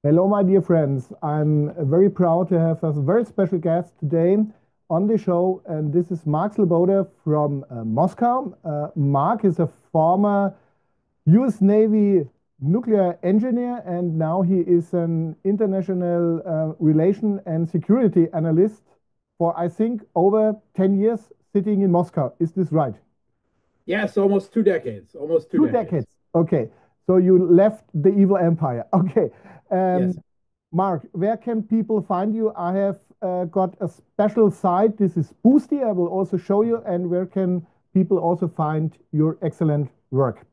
Hello, my dear friends. I'm very proud to have a very special guest today on the show, and this is Marc Sleboda from Moscow. Marc is a former US Navy nuclear engineer, and now he is an international relation and security analyst for, I think, over 10 years sitting in Moscow. Is this right? Yes, almost 2 decades. Almost two Two decades. decades. Okay. So you left the evil empire. Okay. Yes. Um, Marc, where can people find you? I have got a special site. This is Boosty. I will also show you. And where can people also find your excellent work?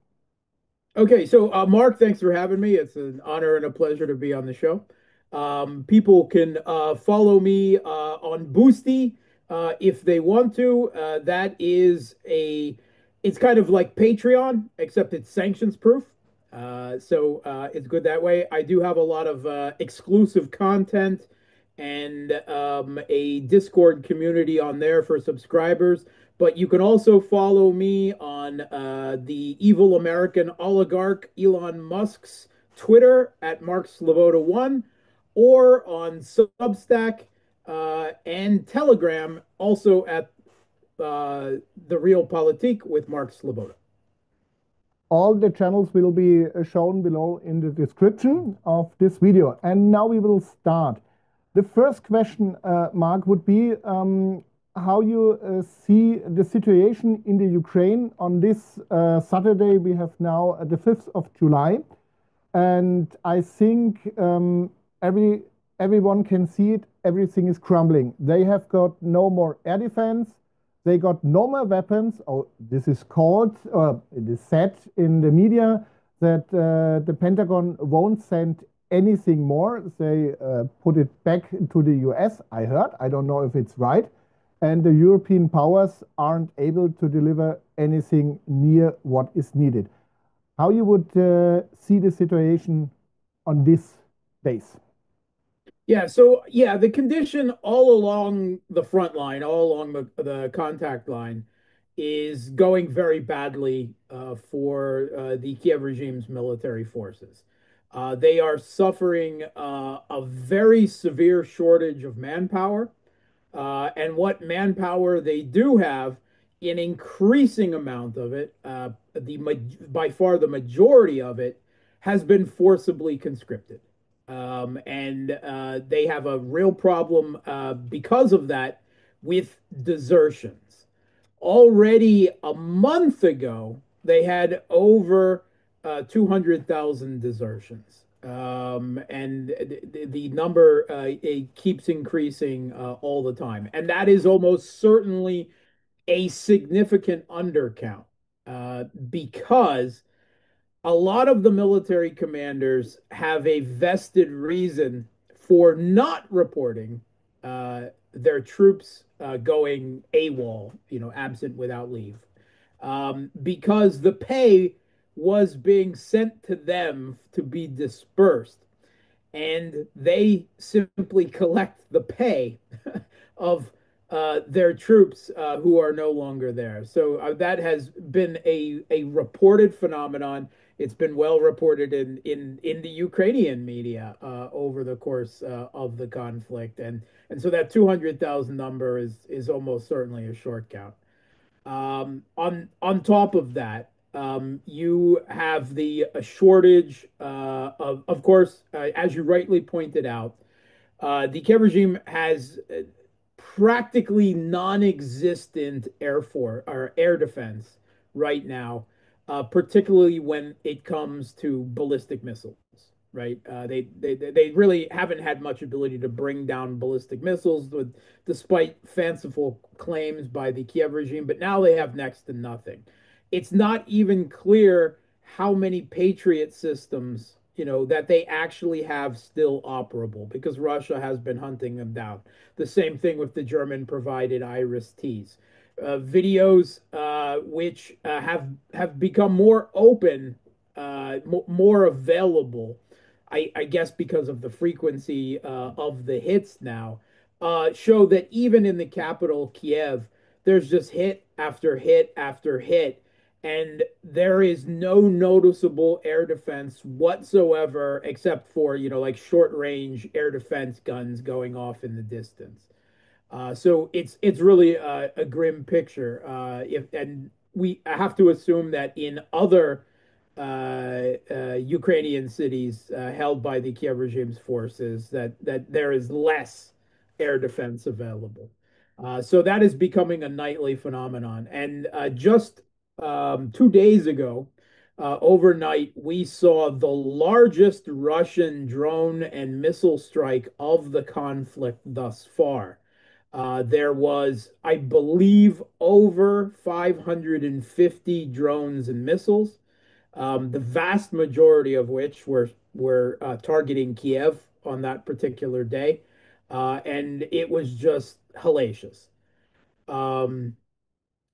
Okay, so Mark, thanks for having me. It's an honor and a pleasure to be on the show. People can follow me on Boosty if they want to. It's kind of like Patreon, except it's sanctions proof. So it's good that way. I do have a lot of exclusive content and a Discord community on there for subscribers. But you can also follow me on the evil American oligarch Elon Musk's Twitter at Mark Sleboda1 or on Substack and Telegram also at The Real Politique with Mark Sleboda. All the channels will be shown below in the description of this video. And now we will start. The first question, Marc, would be how you see the situation in the Ukraine on this Saturday. We have now the 5th of July. And I think everyone can see it. Everything is crumbling. They have got no more air defense. They got no more weapons. Oh, this is called, it is said in the media that the Pentagon won't send anything more. They put it back to the US, I heard. I don't know if it's right. And the European powers aren't able to deliver anything near what is needed. How you would see the situation on this base? The condition all along the front line, all along the contact line, is going very badly for the Kiev regime's military forces. They are suffering a very severe shortage of manpower, and what manpower they do have, an increasing amount of it, by far the majority of it, has been forcibly conscripted. And they have a real problem because of that with desertions. Already a month ago, they had over 200,000 desertions. And the number it keeps increasing all the time. And that is almost certainly a significant undercount because a lot of the military commanders have a vested reason for not reporting their troops going AWOL, absent without leave, because the pay was being sent to them to be dispersed, and they simply collect the pay of their troops who are no longer there. So that has been a reported phenomenon. It's been well reported in the Ukrainian media over the course of the conflict, and so that 200,000 number is almost certainly a short count. On top of that, you have the shortage of course, as you rightly pointed out, the Kiev regime has practically non-existent air force or air defense right now, particularly when it comes to ballistic missiles. Right, they really haven't had much ability to bring down ballistic missiles, despite fanciful claims by the Kiev regime. But now they have next to nothing. It's not even clear how many Patriot systems that they actually have still operable because Russia has been hunting them down. The same thing with the German provided Iris-Ts. Videos which have become more open, more available, I guess because of the frequency of the hits now, show that even in the capital, Kiev, there's just hit after hit after hit. and there is no noticeable air defense whatsoever, except for, like short range air defense guns going off in the distance. So it's really a grim picture. If and we I have to assume that in other Ukrainian cities held by the Kiev regime's forces, that there is less air defense available. So that is becoming a nightly phenomenon. And just 2 days ago, overnight, we saw the largest Russian drone and missile strike of the conflict thus far. There was, I believe, over 550 drones and missiles, the vast majority of which were targeting Kiev on that particular day, and it was just hellacious. Um,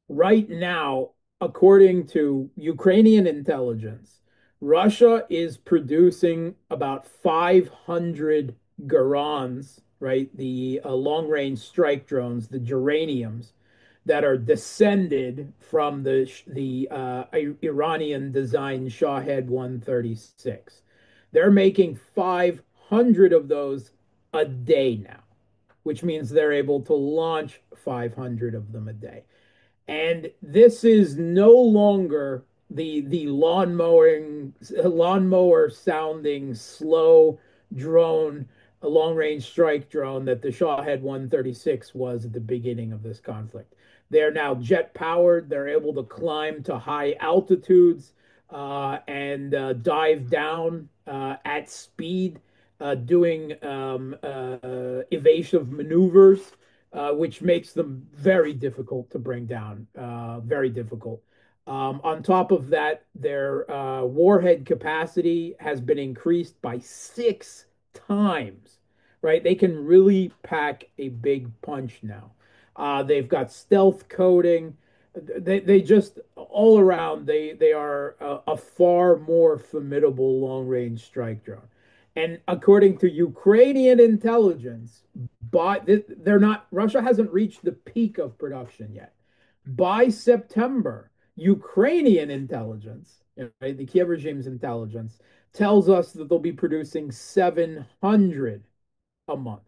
right now, according to Ukrainian intelligence, Russia is producing about 500 Garans, right? The long-range strike drones, the geraniums, that are descended from the Iranian designed Shahed 136. They're making 500 of those a day now, which means they're able to launch 500 of them a day. And this is no longer the lawnmower sounding slow drone, a long range strike drone that the Shawhead 136 was at the beginning of this conflict. They're now jet powered. They're able to climb to high altitudes and dive down at speed, doing evasive maneuvers, which makes them very difficult to bring down, very difficult. On top of that, their warhead capacity has been increased by 6 times, right? They can really pack a big punch now. They've got stealth coding. They just all around they are a far more formidable long range strike drone. And according to Ukrainian intelligence, but they're not, Russia hasn't reached the peak of production yet. By September, Ukrainian intelligence, right, the Kiev regime's intelligence, tells us that they'll be producing 700 a month.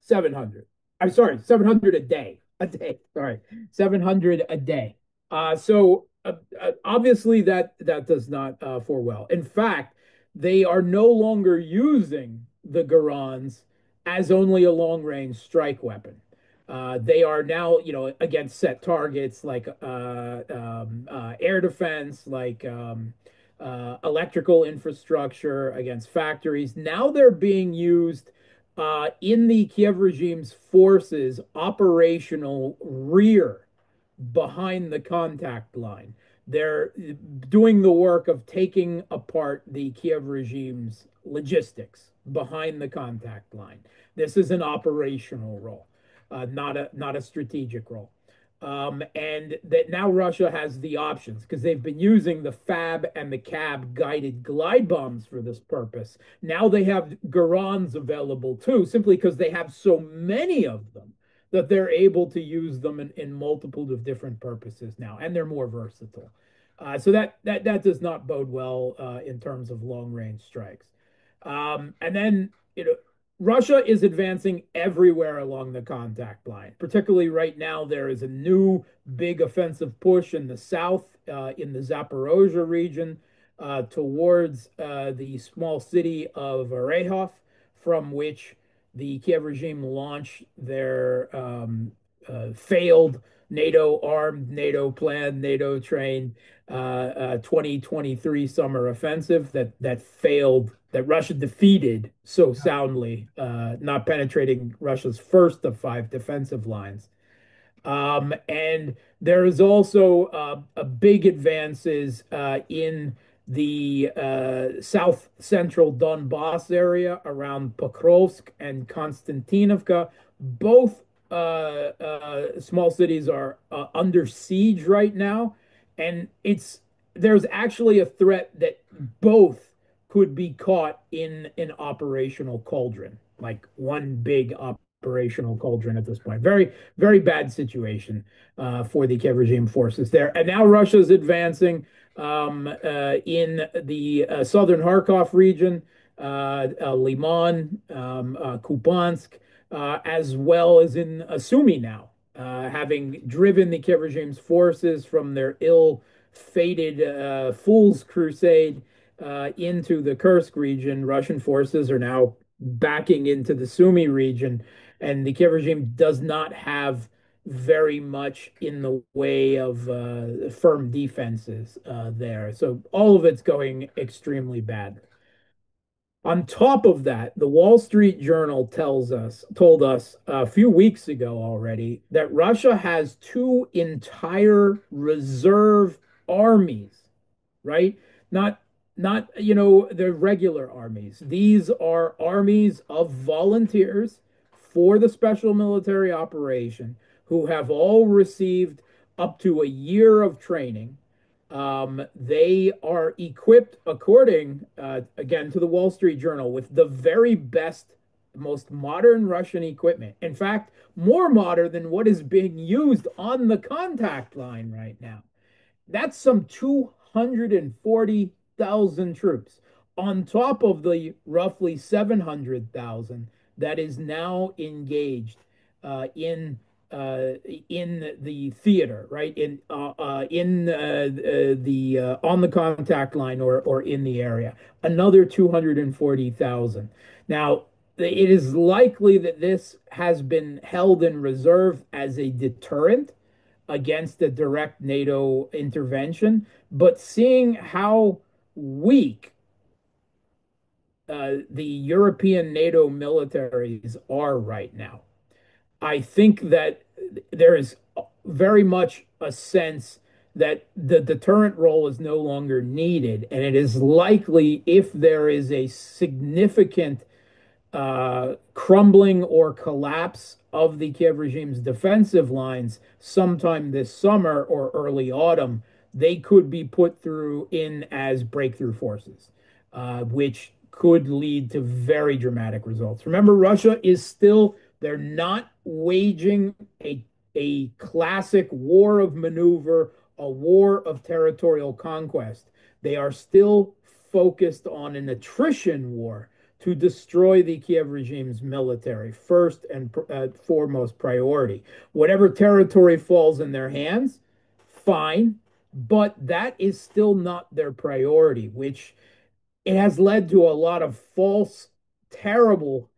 700. I'm sorry, 700 a day. A day. Sorry. 700 a day. Obviously that does not forewell. In fact, they are no longer using the Garans as only a long range strike weapon. They are now, against set targets like air defense, like electrical infrastructure, against factories. Now they're being used in the Kiev regime's forces operational rear behind the contact line. They're doing the work of taking apart the Kiev regime's logistics behind the contact line. This is an operational role, not a strategic role. And that now Russia has the options because they've been using the FAB and the CAB guided glide bombs for this purpose. Now they have Garans available too, simply because they have so many of them that they're able to use them in multiple of different purposes now, and they're more versatile. So that does not bode well in terms of long range strikes. And then Russia is advancing everywhere along the contact line. Particularly right now, there is a new big offensive push in the south, in the Zaporozhye region, towards the small city of Orehov, from which the Kiev regime launched their failed NATO armed, NATO planned, NATO trained 2023 summer offensive that failed, that Russia defeated so soundly, not penetrating Russia's first of five defensive lines. And there is also a big advances in the south central Donbass area around Pokrovsk and Konstantinovka. Both small cities are under siege right now, and there's actually a threat that both could be caught in an operational cauldron, like one big aspirational cauldron at this point. Very, very bad situation for the Kiev regime forces there. And now Russia's advancing in the southern Kharkov region, Liman, Kupiansk, as well as in Sumy now, having driven the Kiev regime's forces from their ill-fated fool's crusade into the Kursk region. Russian forces are now backing into the Sumy region, and the Kiev regime does not have very much in the way of firm defenses there. So all of it's going extremely bad. On top of that, the Wall Street Journal told us a few weeks ago already that Russia has two entire reserve armies, right? Not not the regular armies. These are armies of volunteers for the special military operation who have all received up to a year of training. They are equipped, according again to the Wall Street Journal, with the very best, most modern Russian equipment. In fact, more modern than what is being used on the contact line right now. That's some 240,000 troops on top of the roughly 700,000 that is now engaged uh, in in the theater, right? In the on the contact line or in the area. Another 240,000. Now, it is likely that this has been held in reserve as a deterrent against a direct NATO intervention, but seeing how weak the European NATO militaries are right now, I think that there is very much a sense that the deterrent role is no longer needed. And it is likely, if there is a significant crumbling or collapse of the Kiev regime's defensive lines sometime this summer or early autumn, they could be put through in as breakthrough forces, which could lead to very dramatic results. Remember, Russia is still, they're not waging a classic war of maneuver, a war of territorial conquest. They are still focused on an attrition war to destroy the Kiev regime's military, first and foremost priority. Whatever territory falls in their hands, fine, but that is still not their priority, which it has led to a lot of false, terrible,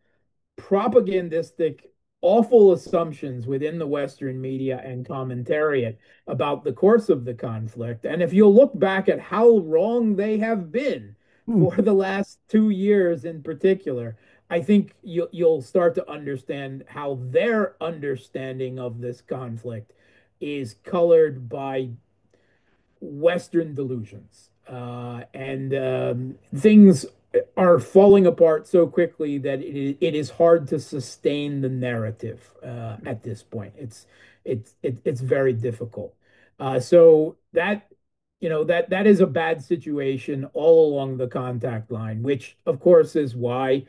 propagandistic, awful assumptions within the Western media and commentariat about the course of the conflict. And if you'll look back at how wrong they have been Hmm. for the last 2 years in particular, I think you'll start to understand how their understanding of this conflict is colored by Western delusions. And things are falling apart so quickly that it is hard to sustain the narrative at this point. It's very difficult. So that that is a bad situation all along the contact line, which of course is why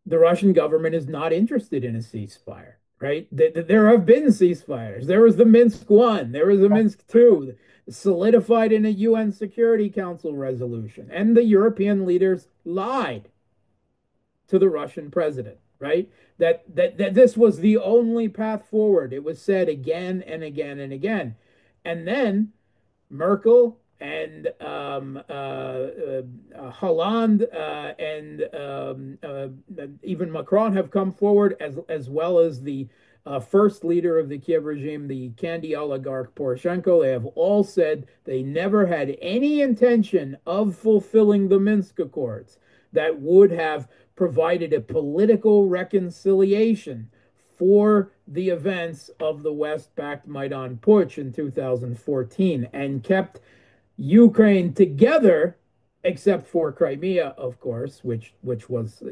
the Russian government is not interested in a ceasefire, right? There have been ceasefires. There was the Minsk one, there was the Minsk two, solidified in a UN Security Council resolution. And the European leaders lied to the Russian president, right? That this was the only path forward. It was said again and again and again. And then Merkel and Hollande and even Macron have come forward, as well as the first leader of the Kiev regime, the candy oligarch Poroshenko. They have all said they never had any intention of fulfilling the Minsk Accords that would have provided a political reconciliation for the events of the West-backed Maidan Putsch in 2014 and kept Ukraine together, except for Crimea, of course, which was,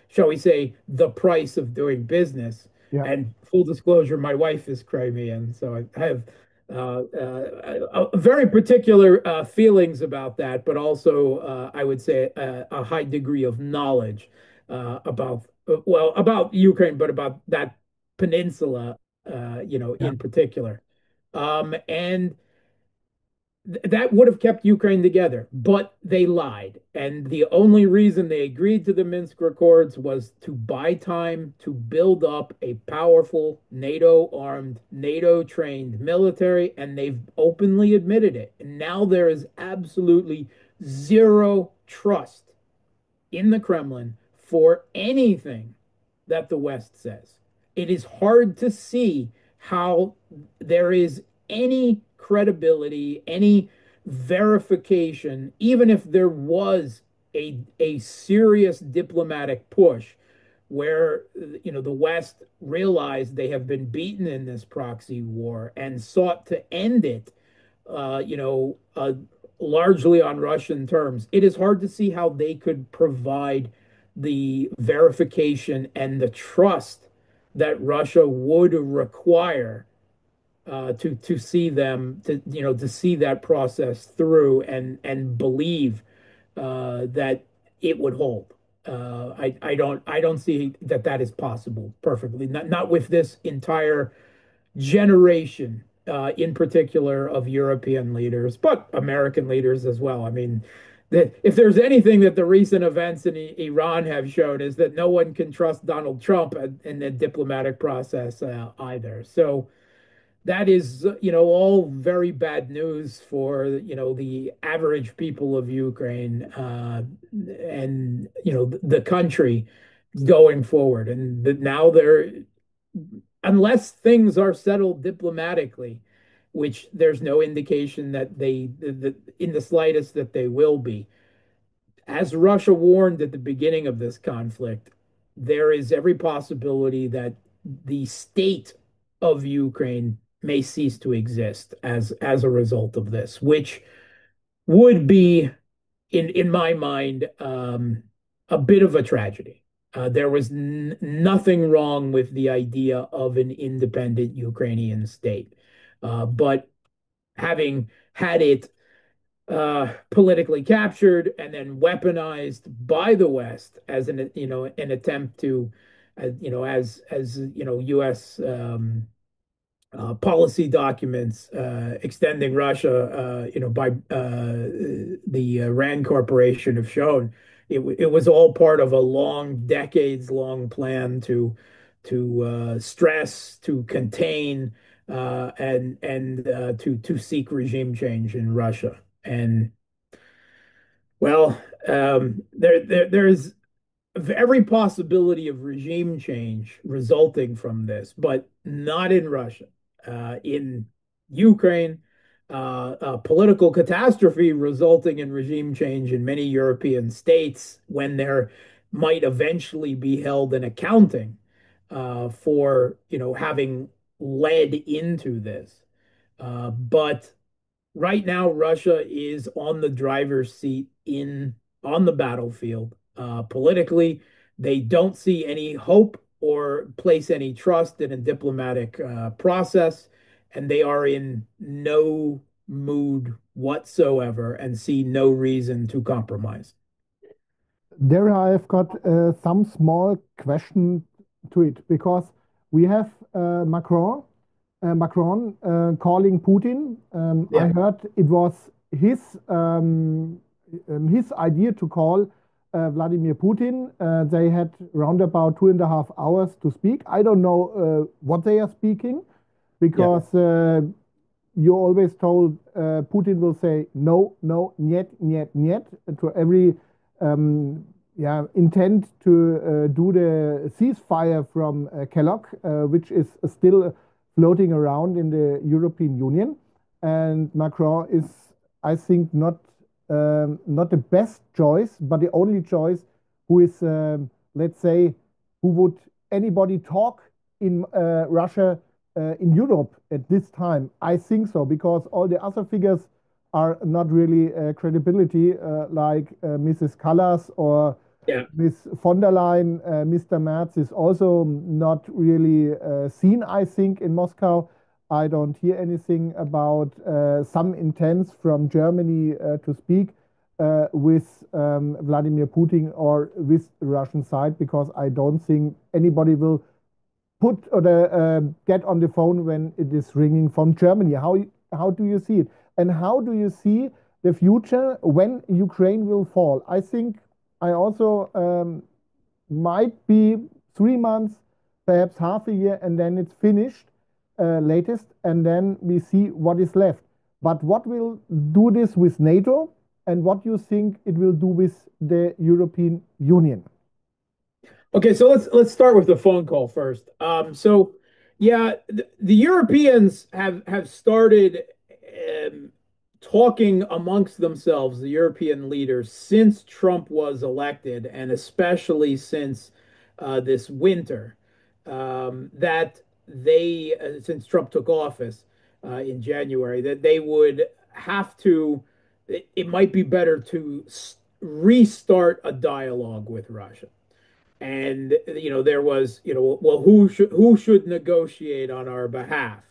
shall we say, the price of doing business. Yeah. And full disclosure, my wife is Crimean, so I have very particular feelings about that, but also I would say a high degree of knowledge well, about Ukraine, but about that peninsula, Yeah. in particular. And that would have kept Ukraine together, but they lied. And the only reason they agreed to the Minsk Accords was to buy time to build up a powerful NATO armed, NATO trained military. And they've openly admitted it. And now there is absolutely zero trust in the Kremlin for anything that the West says. It is hard to see how there is any credibility, any verification, even if there was a serious diplomatic push where the West realized they have been beaten in this proxy war and sought to end it, uh, you know, uh, largely on Russian terms. It is hard to see how they could provide the verification and the trust that Russia would require to see them to see that process through and believe that it would hold. I don't see that that is possible perfectly. Not with this entire generation, in particular of European leaders, but American leaders as well. I mean, that if there's anything that the recent events in Iran have shown is that no one can trust Donald Trump in the diplomatic process either. So that is, all very bad news for, the average people of Ukraine, and, the country going forward. And that now they're, unless things are settled diplomatically, which there's no indication that in the slightest that they will be. As Russia warned at the beginning of this conflict, there is every possibility that the state of Ukraine may cease to exist as a result of this, which would be, in my mind, a bit of a tragedy. There was nothing wrong with the idea of an independent Ukrainian state, but having had it politically captured and then weaponized by the West as an attempt to, U.S. Policy documents extending Russia, by the Rand Corporation have shown. It was all part of a decades-long plan to stress, to contain, and to seek regime change in Russia. And well, there's every possibility of regime change resulting from this, but not in Russia. In Ukraine, a political catastrophe resulting in regime change in many European states when there might eventually be held an accounting for having led into this. But right now, Russia is on the driver's seat on the battlefield. Politically, they don't see any hope or place any trust in a diplomatic process, and they are in no mood whatsoever and see no reason to compromise. There I've got some small question to it because we have Macron calling Putin. I Yeah, heard it was his his idea to call Vladimir Putin. They had round about 2.5 hours to speak. I don't know what they are speaking yeah, because you always told Putin will say no, no, niet, niet, niet to every yeah, intent to do the ceasefire from Kellogg, which is still floating around in the European Union. And Macron is, I think, not the best choice, but the only choice who is, let's say, who would anybody talk in Russia in Europe at this time? I think so, because all the other figures are not really credibility, like Mrs. Callas or yeah. Ms. von der Leyen. Mr. Merz is also not really seen, I think, in Moscow. I don't hear anything about some intents from Germany to speak. with Vladimir Putin or with the Russian side, because I don't think anybody will put or get on the phone when it is ringing from Germany. How do you see it? And how do you see the future when Ukraine will fall? I think I also might be 3 months, perhaps half a year, and then it's finished latest, and then we see what is left. But what will do this with NATO, and what you think it will do with the European Union? Okay, so let's start with the phone call first. So yeah, the Europeans have started talking amongst themselves, the European leaders, since Trump was elected, and especially since this winter, that since Trump took office in January, that they would have to. It might be better to restart a dialogue with Russia. And there was, well, who should negotiate on our behalf?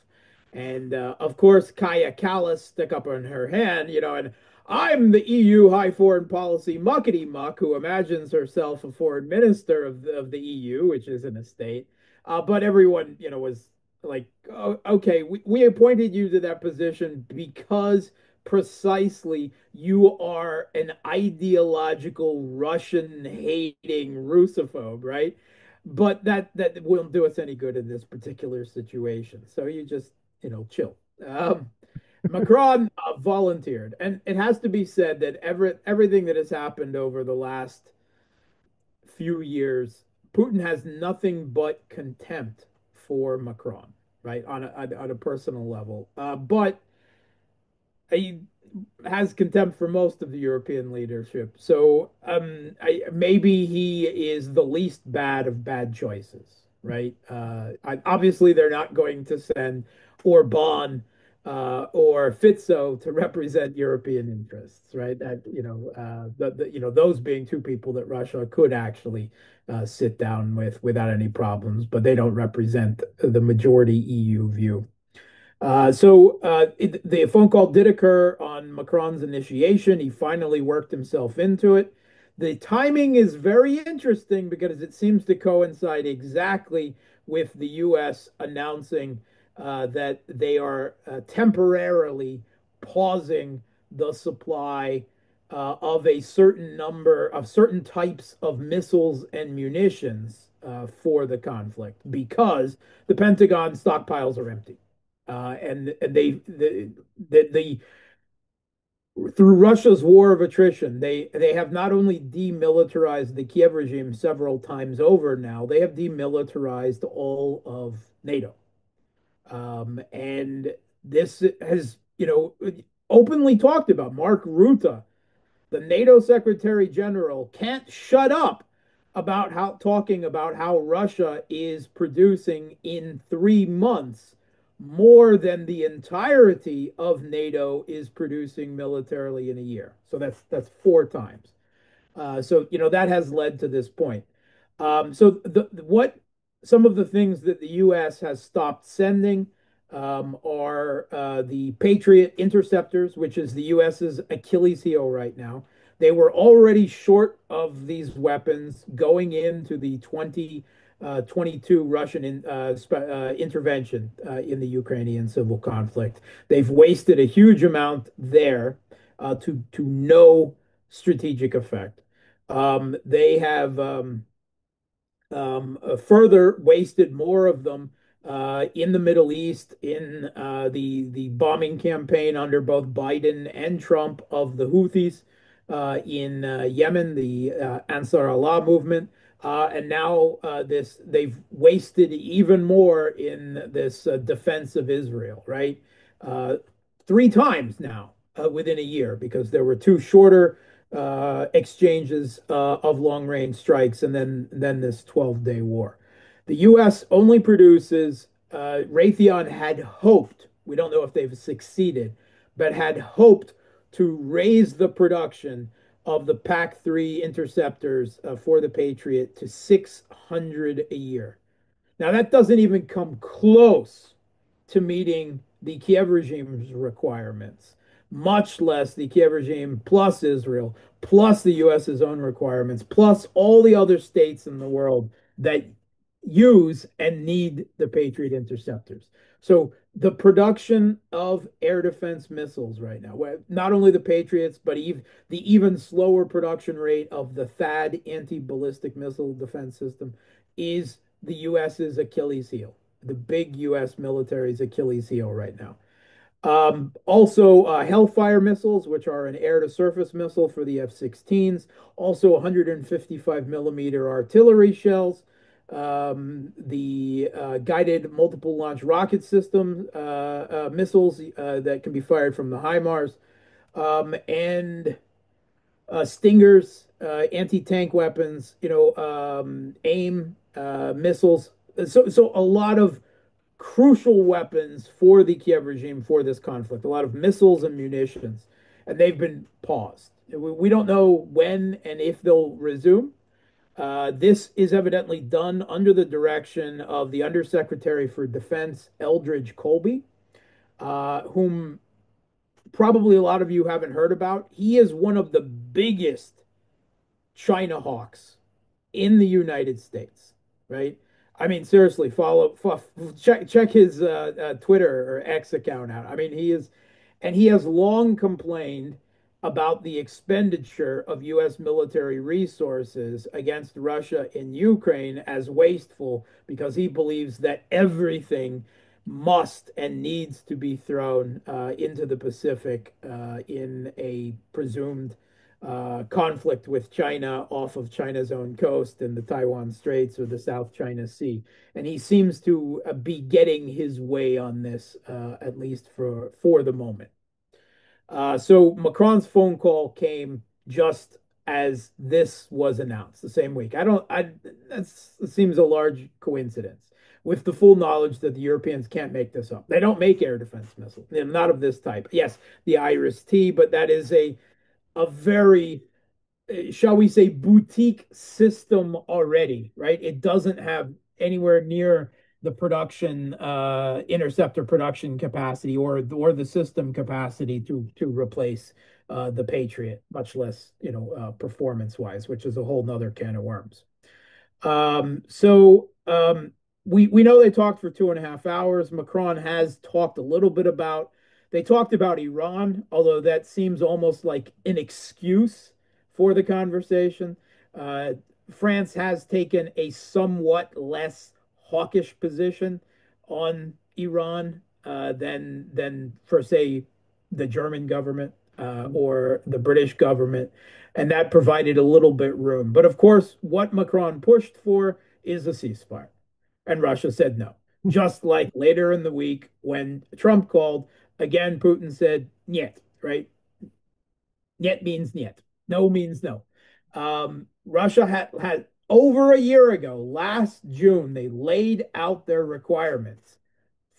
And of course, Kaya Kallas stuck up on her hand, and I'm the EU High Foreign Policy muckety muck who imagines herself a foreign minister of the EU, which isn't a state. But everyone, was like, oh, okay, we appointed you to that position because precisely you are an ideological Russian hating Russophobe, right? But that won't do us any good in this particular situation. So you just, chill. Macron volunteered, and it has to be said that everything that has happened over the last few years, Putin has nothing but contempt for Macron, right, on a personal level. But he has contempt for most of the European leadership. So maybe he is the least bad of bad choices, right? Obviously, they're not going to send Orban or Fitzo to represent European interests, right? That those being two people that Russia could actually sit down with without any problems, but they don't represent the majority EU view. The phone call did occur on Macron's initiation. He finally worked himself into it. The timing is very interesting because it seems to coincide exactly with the U.S. announcing that they are temporarily pausing the supply of a certain number of certain types of missiles and munitions for the conflict because the Pentagon stockpiles are empty. And the through Russia's war of attrition, they have not only demilitarized the Kiev regime several times over now, they have demilitarized all of NATO. And this has, openly talked about. Mark Rutte, the NATO Secretary General, can't shut up about talking about how Russia is producing in 3 months more than the entirety of NATO is producing militarily in a year. So that's 4 times. That has led to this point. What some of the things that the U.S. has stopped sending are the Patriot interceptors, which is the U.S.'s Achilles heel right now. They were already short of these weapons going into the 2022 Russian intervention in the Ukrainian civil conflict. They've wasted a huge amount there to no strategic effect. They have further wasted more of them in the Middle East in the bombing campaign under both Biden and Trump of the Houthis in Yemen, the Ansar Allah movement. And now they've wasted even more in this defense of Israel, right? 3 times now within a year because there were 2 shorter exchanges of long range strikes, and then this 12-day war. The U.S. only produces. Raytheon had hoped. We don't know if they've succeeded, but had hoped to raise the production of the PAC-3 interceptors for the Patriot to 600 a year. Now that doesn't even come close to meeting the Kiev regime's requirements. much less the Kiev regime plus Israel, plus the US's own requirements, plus all the other states in the world that use and need the Patriot interceptors. So the production of air defense missiles right now, not only the Patriots, but even the even slower production rate of the THAAD anti-ballistic missile defense system is the US's Achilles heel, the big US military's Achilles heel right now. Also, Hellfire missiles, which are an air to surface missile for the F-16s. Also, 155 millimeter artillery shells. The guided multiple launch rocket system missiles that can be fired from the HIMARS. And Stingers, anti-tank weapons, AIM missiles. So a lot of crucial weapons for the Kiev regime for this conflict, a lot of missiles and munitions, and they've been paused. We don't know when and if they'll resume. This is evidently done under the direction of the Undersecretary for Defense, Eldridge Colby, whom probably a lot of you haven't heard about. He is one of the biggest China hawks in the United States, right? I mean, seriously, check his Twitter or X account out. I mean, he has long complained about the expenditure of U.S. military resources against Russia in Ukraine as wasteful because he believes that everything must and needs to be thrown into the Pacific in a presumed conflict with China off of China's own coast in the Taiwan Straits or the South China Sea. And he seems to be getting his way on this, at least for the moment. So Macron's phone call came just as this was announced the same week. That seems a large coincidence with the full knowledge that the Europeans can't make this up. They don't make air defense missiles, not of this type. Yes, the Iris-T, but that is a very, shall we say, boutique system already, right? It doesn't have anywhere near the production interceptor production capacity or the system capacity to replace the Patriot, much less performance wise, which is a whole nother can of worms. We know they talked for 2.5 hours. Macron has talked a little bit about. They talked about Iran, although that seems almost like an excuse for the conversation. Uh, France has taken a somewhat less hawkish position on Iran than for say the German government or the British government, and that provided a little bit room. But of course, what Macron pushed for is a ceasefire, and Russia said no. Just like later in the week when Trump called, again, Putin said niet, right? Niet means niet. No means no. Russia had over a year ago, last June, they laid out their requirements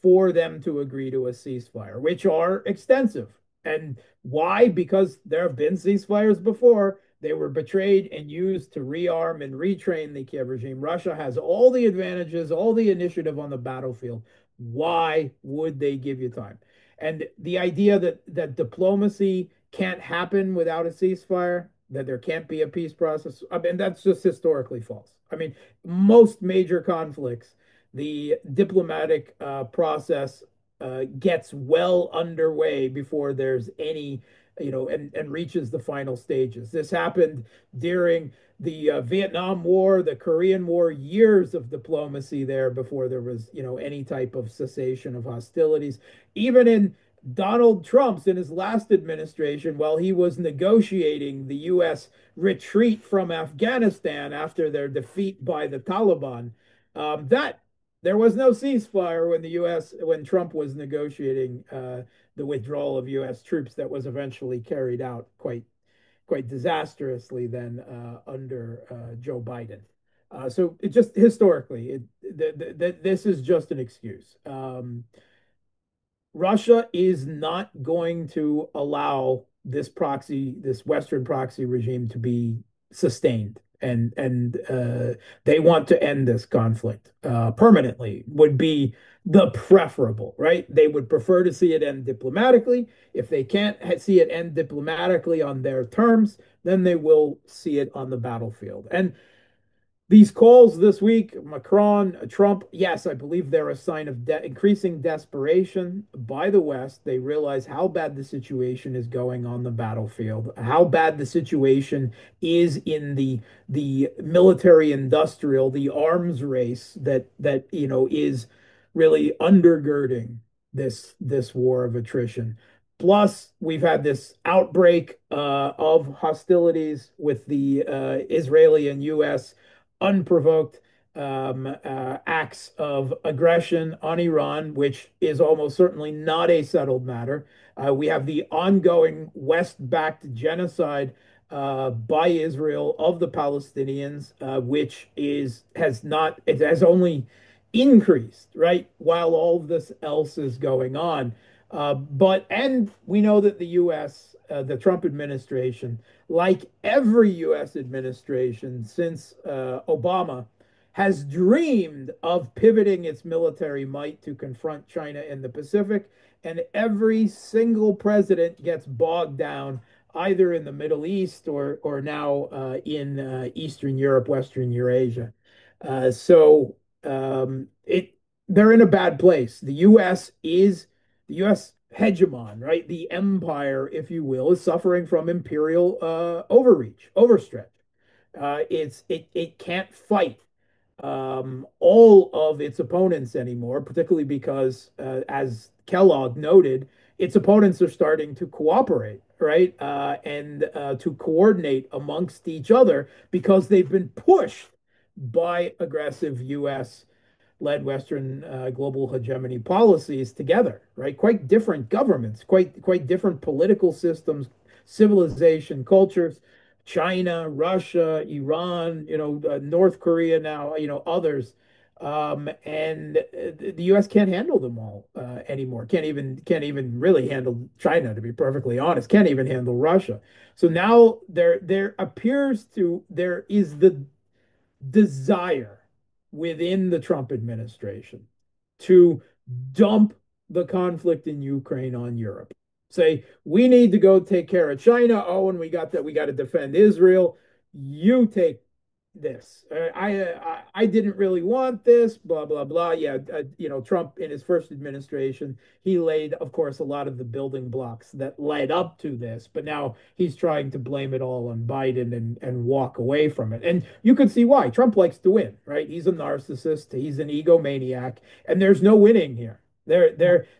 for them to agree to a ceasefire, which are extensive. And why? Because there have been ceasefires before. They were betrayed and used to rearm and retrain the Kiev regime. Russia has all the advantages, all the initiative on the battlefield. Why would they give you time? And the idea that diplomacy can't happen without a ceasefire, that there can't be a peace process, I mean, that's just historically false. I mean, most major conflicts, the diplomatic process gets well underway before there's any, and reaches the final stages. This happened during the Vietnam War, the Korean War, years of diplomacy there before there was, any type of cessation of hostilities. Even in Donald Trump's in his last administration, while he was negotiating the U.S. retreat from Afghanistan after their defeat by the Taliban, that there was no ceasefire when Trump was negotiating the withdrawal of U.S. troops that was eventually carried out quite disastrously then under Joe Biden. So it just historically, this is just an excuse. Russia is not going to allow this Western proxy regime to be sustained and they want to end this conflict permanently, would be the preferable, right? They would prefer to see it end diplomatically. If they can't see it end diplomatically on their terms, then they will see it on the battlefield. And these calls this week, Macron, Trump, yes, I believe they're a sign of increasing desperation by the West. They realize how bad the situation is going on the battlefield, how bad the situation is in the military industrial, the arms race that is really undergirding this war of attrition. Plus, we've had this outbreak of hostilities with the Israeli and U.S. unprovoked acts of aggression on Iran, which is almost certainly not a settled matter. We have the ongoing West-backed genocide by Israel of the Palestinians, which it has only increased, right, while all of this else is going on. And we know that the U.S., the Trump administration, like every U.S. administration since Obama, has dreamed of pivoting its military might to confront China in the Pacific. And every single president gets bogged down either in the Middle East or now in Eastern Europe, Western Eurasia. So it they're in a bad place. The U.S. hegemon, right? The empire, if you will, is suffering from imperial overreach, overstretch. It can't fight all of its opponents anymore, particularly because, as Kellogg noted, its opponents are starting to cooperate, right? And to coordinate amongst each other because they've been pushed by aggressive U.S. led Western global hegemony policies together, right? Quite different governments, quite different political systems, civilization, cultures. China, Russia, Iran, North Korea now, others. And the U.S. can't handle them all anymore. Can't even really handle China, to be perfectly honest. Can't even handle Russia. So now there is the desire within the Trump administration to dump the conflict in Ukraine on Europe. Say, we need to go take care of China. Oh, and we got to defend Israel. You take this. I didn't really want this, blah, blah, blah. Yeah, Trump in his first administration, he laid, of course, a lot of the building blocks that led up to this, but now he's trying to blame it all on Biden and walk away from it. And you can see why. Trump likes to win, right? He's a narcissist, he's an egomaniac, and there's no winning here.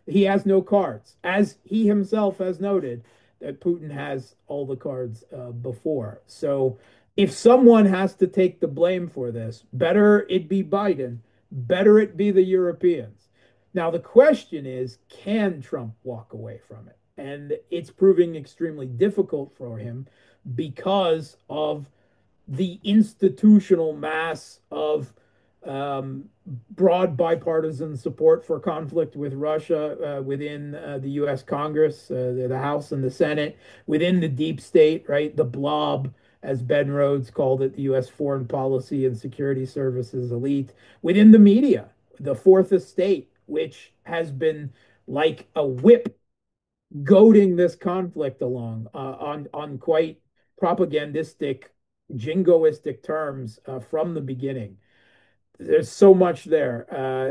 He has no cards. As he himself has noted, that Putin has all the cards before. So if someone has to take the blame for this, better it be Biden, better it be the Europeans. Now, the question is, can Trump walk away from it? And it's proving extremely difficult for him because of the institutional mass of um, broad bipartisan support for conflict with Russia within the U.S. Congress, the House and the Senate, within the deep state, right? The blob, as Ben Rhodes called it, the U.S. foreign policy and security services elite, within the media, the fourth estate, which has been like a whip goading this conflict along on quite propagandistic, jingoistic terms from the beginning. There's so much there.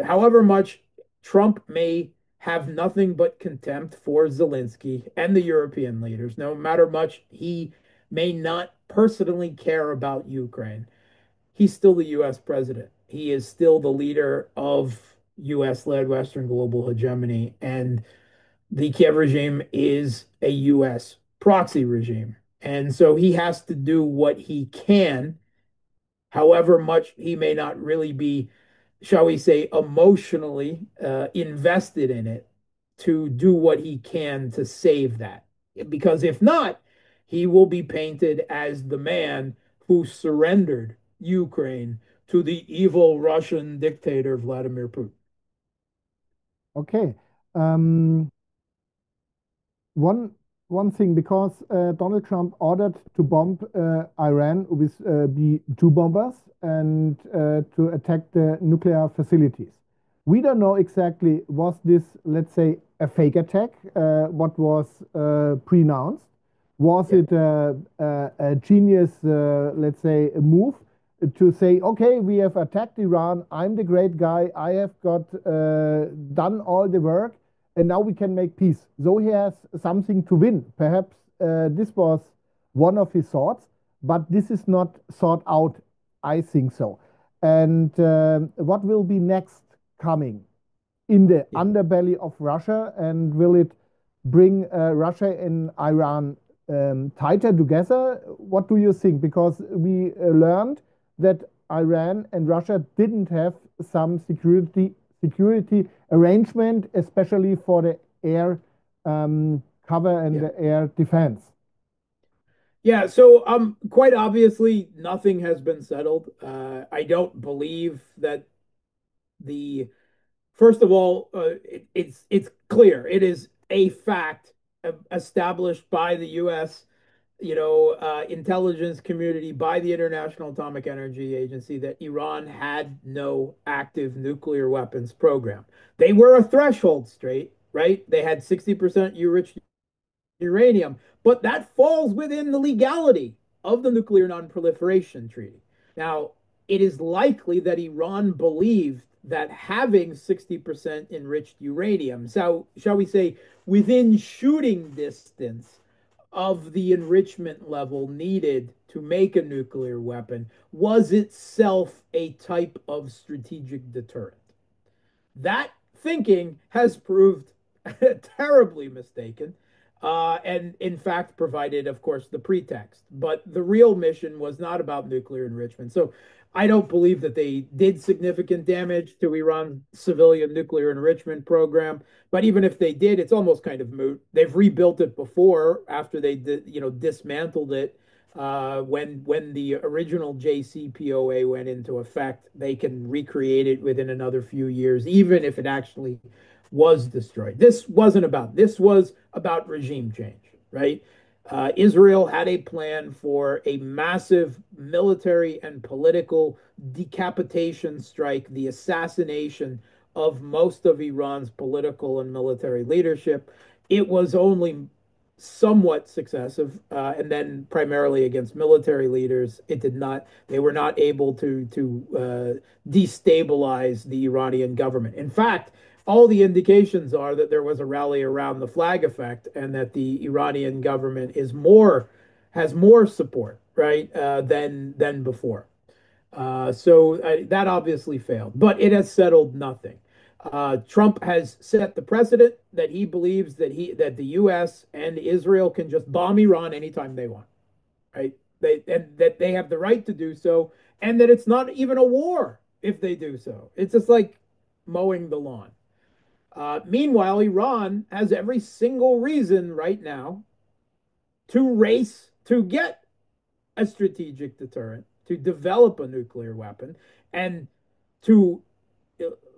However much Trump may have nothing but contempt for Zelensky and the European leaders, no matter much he may not personally care about Ukraine, he's still the U.S. president. He is still the leader of U.S.-led Western global hegemony, and the Kiev regime is a U.S. proxy regime. And so he has to do what he can, however much he may not really be, shall we say, emotionally invested in it, to do what he can to save that. Because if not, he will be painted as the man who surrendered Ukraine to the evil Russian dictator Vladimir Putin. Okay. Um, one one thing, because Donald Trump ordered to bomb Iran with B-2 bombers and to attack the nuclear facilities. We don't know exactly, was this, let's say, a fake attack, what was pronounced? Was Yeah. it a genius, let's say, a move to say, okay, we have attacked Iran, I'm the great guy, I have got done all the work, and now we can make peace. So he has something to win. Perhaps this was one of his thoughts, but this is not thought out. I think so. And what will be next coming in the Yeah. underbelly of Russia? And will it bring Russia and Iran tighter together? What do you think? Because we learned that Iran and Russia didn't have some security arrangement, especially for the air cover and Yeah. the air defense. Yeah, so quite obviously nothing has been settled. I don't believe that the first of all, it's clear. It is a fact established by the U.S. Intelligence community, by the International Atomic Energy Agency, that Iran had no active nuclear weapons program. They were a threshold state, right? They had 60% enriched uranium, but that falls within the legality of the Nuclear Non-Proliferation Treaty. Now, it is likely that Iran believed that having 60% enriched uranium, so shall we say, within shooting distance of the enrichment level needed to make a nuclear weapon, was itself a type of strategic deterrent. That thinking has proved terribly mistaken, and in fact provided, of course, the pretext. But the real mission was not about nuclear enrichment. So I don't believe that they did significant damage to Iran's civilian nuclear enrichment program. But even if they did, it's almost kind of moot. They've rebuilt it before after they dismantled it when the original JCPOA went into effect. They can recreate it within another few years, even if it actually was destroyed. This was about regime change, right? Israel had a plan for a massive military and political decapitation strike, the assassination of most of Iran's political and military leadership. It was only somewhat successive, and then primarily against military leaders. It did not. They were not able to destabilize the Iranian government. In fact, all the indications are that there was a rally around the flag effect, and that the Iranian government has more support, right, than before. So that obviously failed, but it has settled nothing. Trump has set the precedent that he believes that the U.S. and Israel can just bomb Iran anytime they want, right? And that they have the right to do so, and that it's not even a war if they do so. It's just like mowing the lawn. Meanwhile, Iran has every single reason right now to race to get a strategic deterrent, to develop a nuclear weapon, and to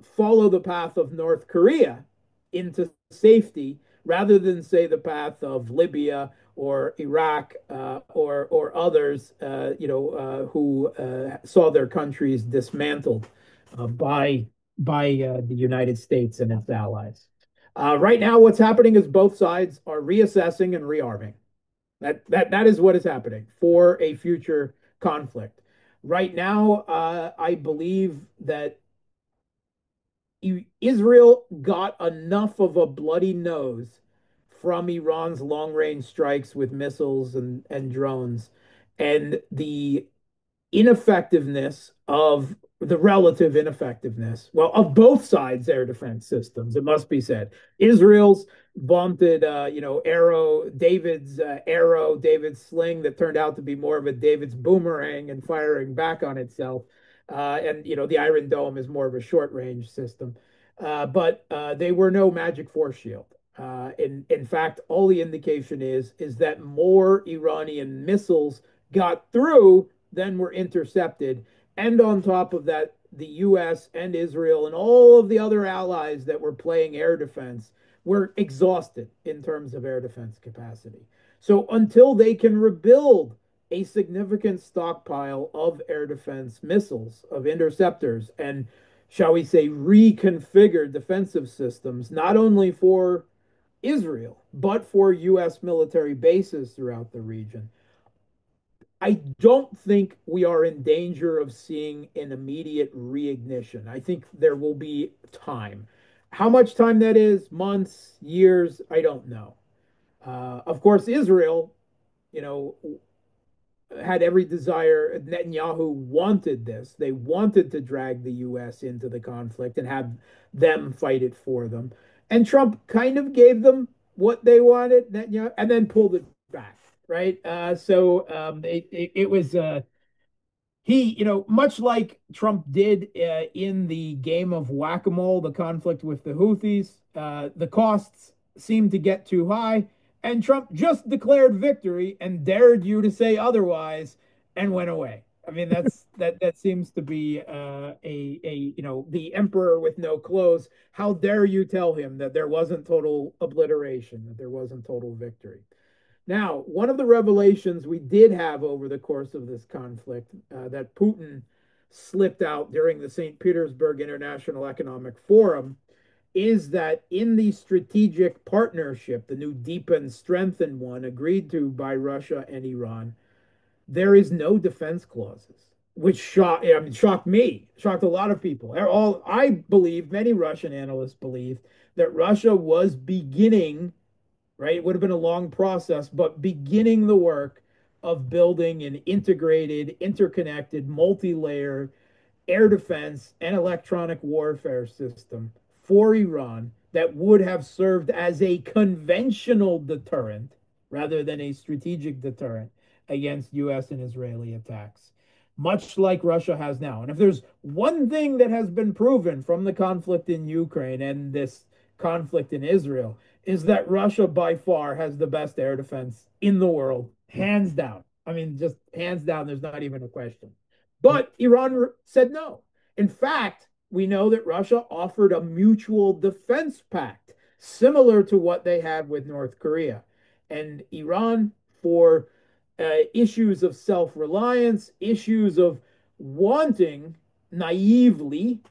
follow the path of North Korea into safety rather than, say, the path of Libya or Iraq or others, who saw their countries dismantled by the United States and its allies. Right now, what's happening is both sides are reassessing and rearming. That is what is happening for a future conflict. Right now, I believe that Israel got enough of a bloody nose from Iran's long range strikes with missiles and drones, and the relative ineffectiveness, well, of both sides' air defense systems, it must be said. Israel's vaunted, David's sling that turned out to be more of a David's boomerang and firing back on itself. And, the Iron Dome is more of a short range system. But they were no magic force shield. In fact, all the indication is that more Iranian missiles got through than were intercepted. And on top of that, the US and Israel and all of the other allies that were playing air defense we're exhausted in terms of air defense capacity. So until they can rebuild a significant stockpile of air defense missiles, of interceptors, and shall we say, reconfigured defensive systems, not only for Israel, but for U.S. military bases throughout the region, I don't think we are in danger of seeing an immediate reignition. I think there will be time. How much time that is, months, years, I don't know. Of course, Israel, you know, had every desire. Netanyahu wanted this. They wanted to drag the U.S. into the conflict and have them fight it for them. And Trump kind of gave them what they wanted, Netanyahu, and then pulled it back, right? It was much like Trump did in the game of whack-a-mole, the conflict with the Houthis, the costs seemed to get too high, and Trump just declared victory and dared you to say otherwise and went away. I mean, that seems to be the emperor with no clothes. How dare you tell him that there wasn't total obliteration, that there wasn't total victory? Now, one of the revelations we did have over the course of this conflict that Putin slipped out during the St. Petersburg International Economic Forum is that in the strategic partnership, the new deepened, strengthened one agreed to by Russia and Iran, there is no defense clauses, which shocked me, shocked a lot of people. I believe, many Russian analysts believe that Russia was beginning, right? It would have been a long process, but beginning the work of building an integrated, interconnected, multi-layer air defense and electronic warfare system for Iran that would have served as a conventional deterrent rather than a strategic deterrent against US and Israeli attacks, much like Russia has now. And if there's one thing that has been proven from the conflict in Ukraine and this conflict in Israel, is that Russia by far has the best air defense in the world, hands down. I mean, just hands down, there's not even a question. But Iran said no. In fact, we know that Russia offered a mutual defense pact similar to what they had with North Korea. And Iran, for issues of self reliance, issues of wanting naively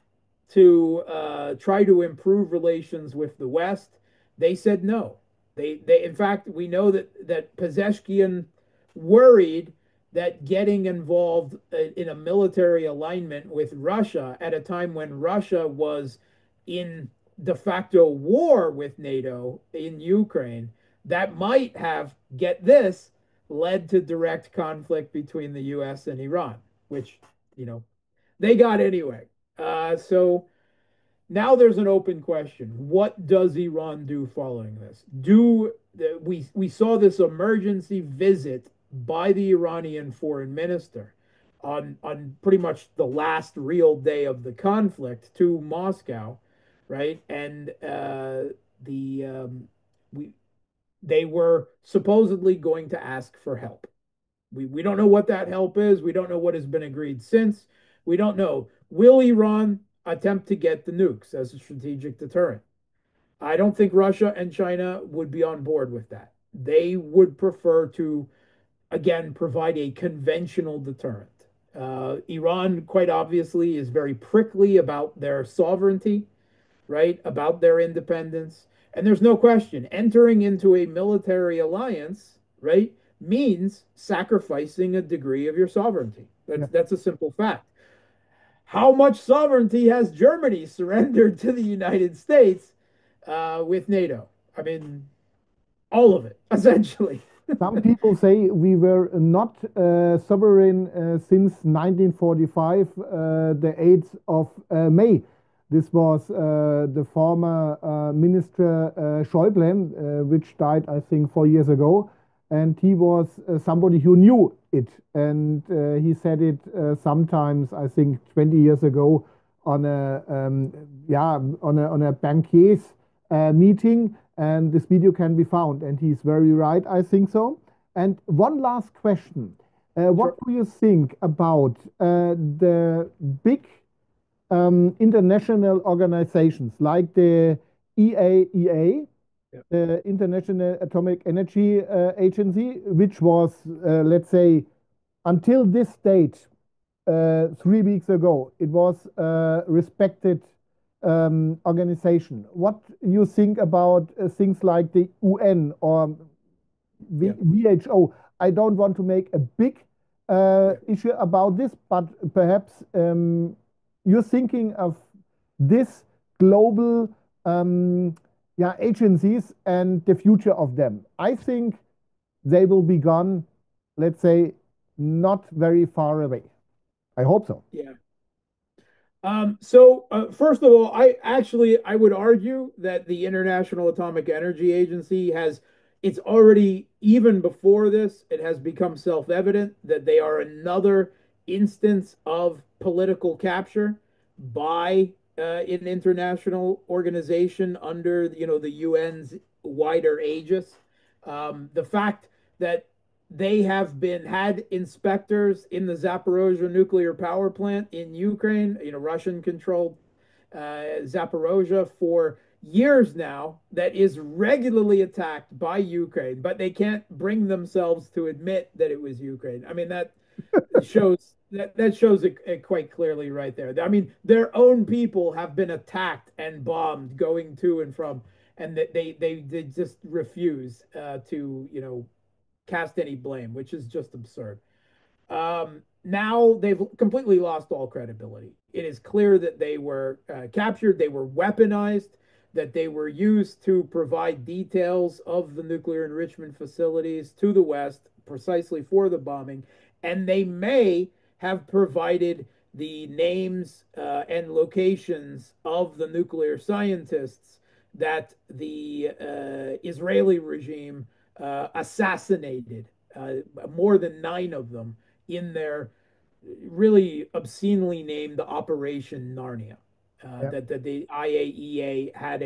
to try to improve relations with the West, they said no. In fact, we know that Pezeshkian worried that getting involved in a military alignment with Russia at a time when Russia was in de facto war with NATO in Ukraine, that might have, get this, led to direct conflict between the US and Iran, which, they got anyway. So now there's an open question. What does Iran do following this? We saw this emergency visit by the Iranian foreign minister on pretty much the last real day of the conflict to Moscow, right? And the we they were supposedly going to ask for help. We don't know what that help is. We don't know what has been agreed since. We don't know. Will Iran attempt to get the nukes as a strategic deterrent? I don't think Russia and China would be on board with that. They would prefer to, again, provide a conventional deterrent. Iran, quite obviously, is very prickly about their sovereignty, right? About their independence. And there's no question, entering into a military alliance, right, means sacrificing a degree of your sovereignty. That's a simple fact. How much sovereignty has Germany surrendered to the United States with NATO? I mean, all of it, essentially. Some people say we were not sovereign since 1945, the 8th of May. This was the former Minister Schäuble, which died, I think, 4 years ago. And he was somebody who knew it. And he said it sometimes, I think, 20 years ago on a bankier's meeting. And this video can be found. And he's very right, I think so. And one last question. What do you think about the big international organizations like the EAEA Yeah. the International Atomic Energy Agency, which was, let's say, until this date, 3 weeks ago, it was a respected organization. What you think about things like the UN or Yeah. WHO? I don't want to make a big Yeah. issue about this, but perhaps you're thinking of this global yeah, agencies and the future of them. I think they will be gone, let's say, not very far away. I hope so. Yeah. First of all, I would argue that the International Atomic Energy Agency has it's already even before this, it has become self-evident that they are another instance of political capture by an international organization under the UN's wider aegis. The fact that they have been had inspectors in the Zaporozhye nuclear power plant in Ukraine, Russian controlled Zaporozhye for years now, that is regularly attacked by Ukraine, but they can't bring themselves to admit that it was Ukraine. I mean, that shows it quite clearly right there. I mean, their own people have been attacked and bombed going to and from, and that they just refuse to cast any blame, which is just absurd. Now they've completely lost all credibility. It is clear that they were captured, they were weaponized, that they were used to provide details of the nuclear enrichment facilities to the West precisely for the bombing, and they may have provided the names and locations of the nuclear scientists that the Israeli regime assassinated, more than 9 of them, in their really obscenely named Operation Narnia. Yeah. That the IAEA had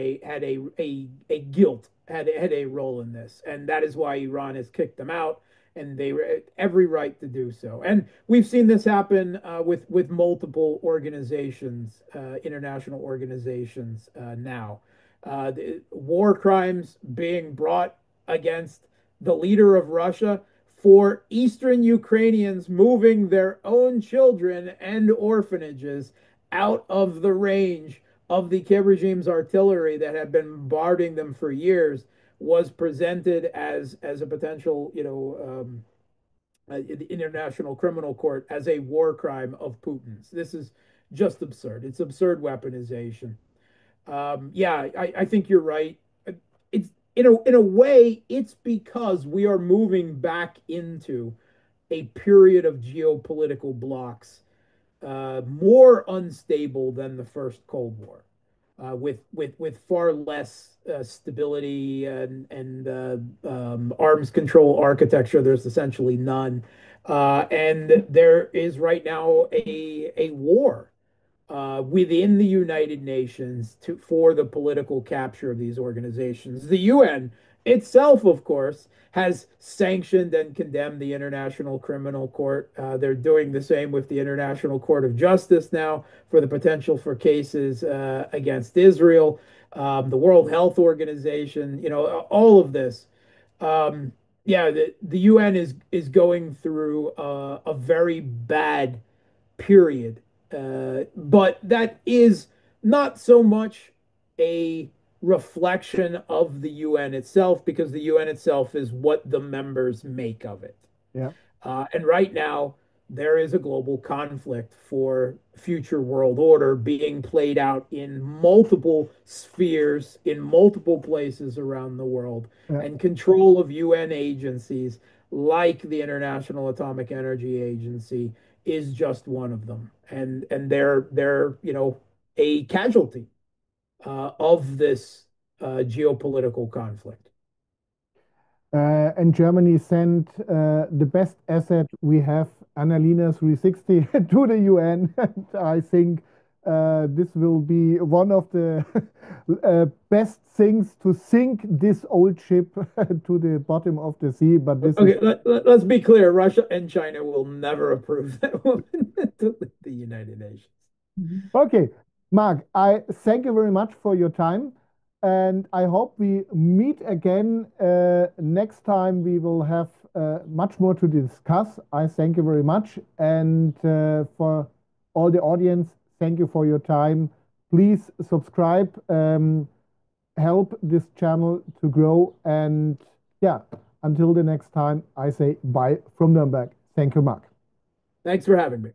a role in this, and that is why Iran has kicked them out, and they were every right to do so. And we've seen this happen with multiple organizations, international organizations now. War crimes being brought against the leader of Russia for Eastern Ukrainians moving their own children and orphanages out of the range of the Kiev regime's artillery that had been bombarding them for years was presented as a potential, the International Criminal Court as a war crime of Putin's. This is just absurd. It's absurd weaponization. Yeah, I think you're right. It's in a way, it's because we are moving back into a period of geopolitical blocks more unstable than the first Cold War, with far less stability and arms control architecture. There's essentially none, and there is right now a war within the United Nations for the political capture of these organizations. The UN itself, of course, has sanctioned and condemned the International Criminal Court. They're doing the same with the International Court of Justice now for the potential for cases against Israel, the World Health Organization, all of this. Yeah, the UN is going through a very bad period. But that is not so much a reflection of the UN itself, because the UN itself is what the members make of it. Yeah. And right now, there is a global conflict for future world order being played out in multiple spheres, in multiple places around the world, Yeah. and control of UN agencies like the International Atomic Energy Agency is just one of them. And they're a casualty of this geopolitical conflict. And Germany sent the best asset we have, Annalena 360, to the UN. And I think this will be one of the best things to sink this old ship to the bottom of the sea. But this is Okay, let's be clear. Russia and China will never approve that woman to lead the United Nations. okay. Mark, I thank you very much for your time. And I hope we meet again. Next time we will have much more to discuss. I thank you very much. And for all the audience, thank you for your time. Please subscribe, help this channel to grow. And yeah, until the next time, I say bye from Nuremberg. Thank you, Marc. Thanks for having me.